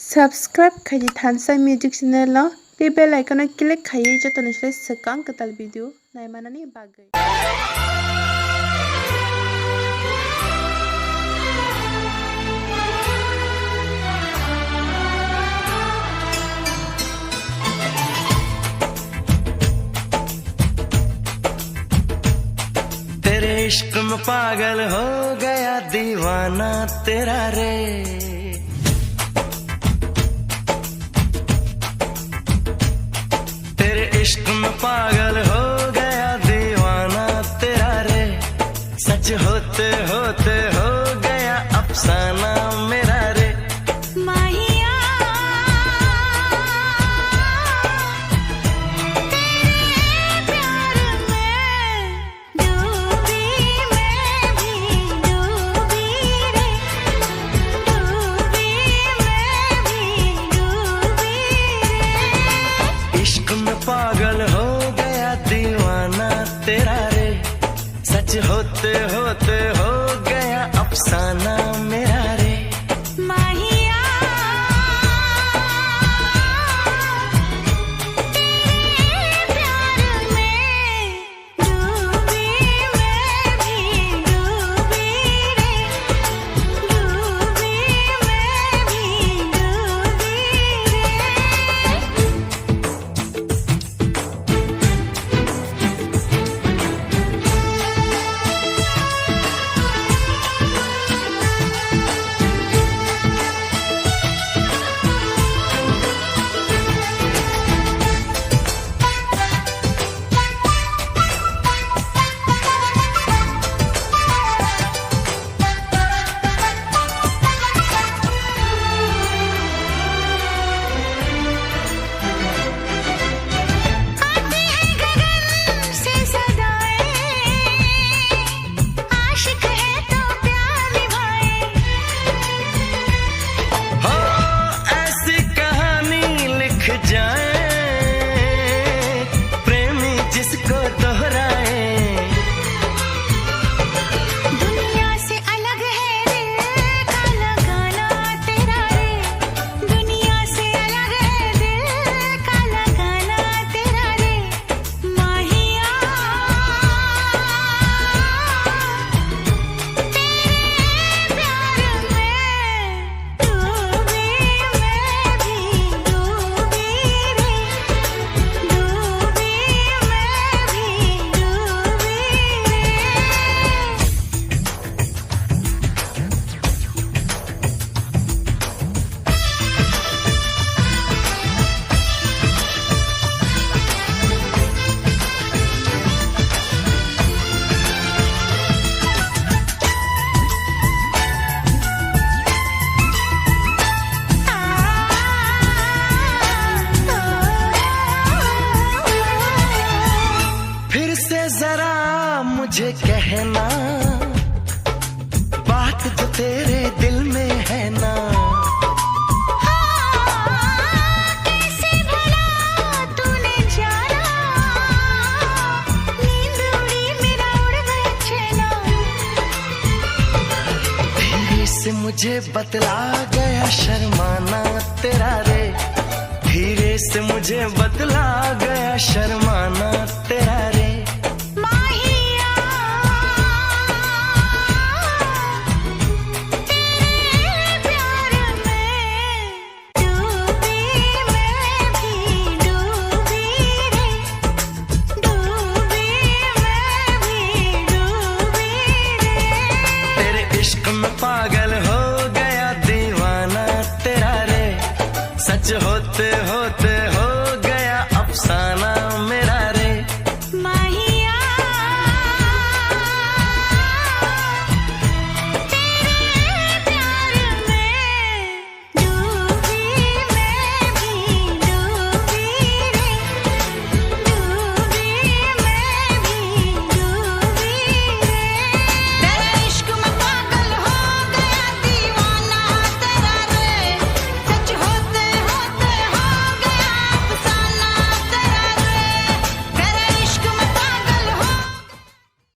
Subscribe khaji Thansa Music Channel lo be bell icon click khayi joto nisle sekang ketal video naimanani bagai. तेरे इश्क में पागल हो गया दीवाना तेरा रे। तेरे इश्क में पागल हो गया दीवाना तेरा रे। सच होते होते हो गया अफसाना मेरा रे। इश्क में पागल हो गया दीवाना तेरा रे। सच होते होते हो गया अफसाना मेरा रे। प्रेमी जिसको दोहराए दुनिया से अलग है दिल का लगाना तेरा रे। दुनिया से अलग है दिल का लगाना तेरा रे। माहिया तेरे प्यार में डूबी मैं भी डूबी रे। डूबी मैं भी डूबी फिर से जरा मुझे कहना बात जो तेरे दिल में है ना। कैसे भला तूने जाना। नींद उड़ी मेरा उड़ गया चैना। धीरे से मुझे बतला गया शर्माना तेरा रे। धीरे से मुझे बतला गया शर्माना तेरा रे। माहिया तेरे प्यार में डूबी मैं भी डूबी रे। डूबी मैं भी डूबी रे। तेरे इश्क में पागल हो गया दीवाना तेरा रे। सच हो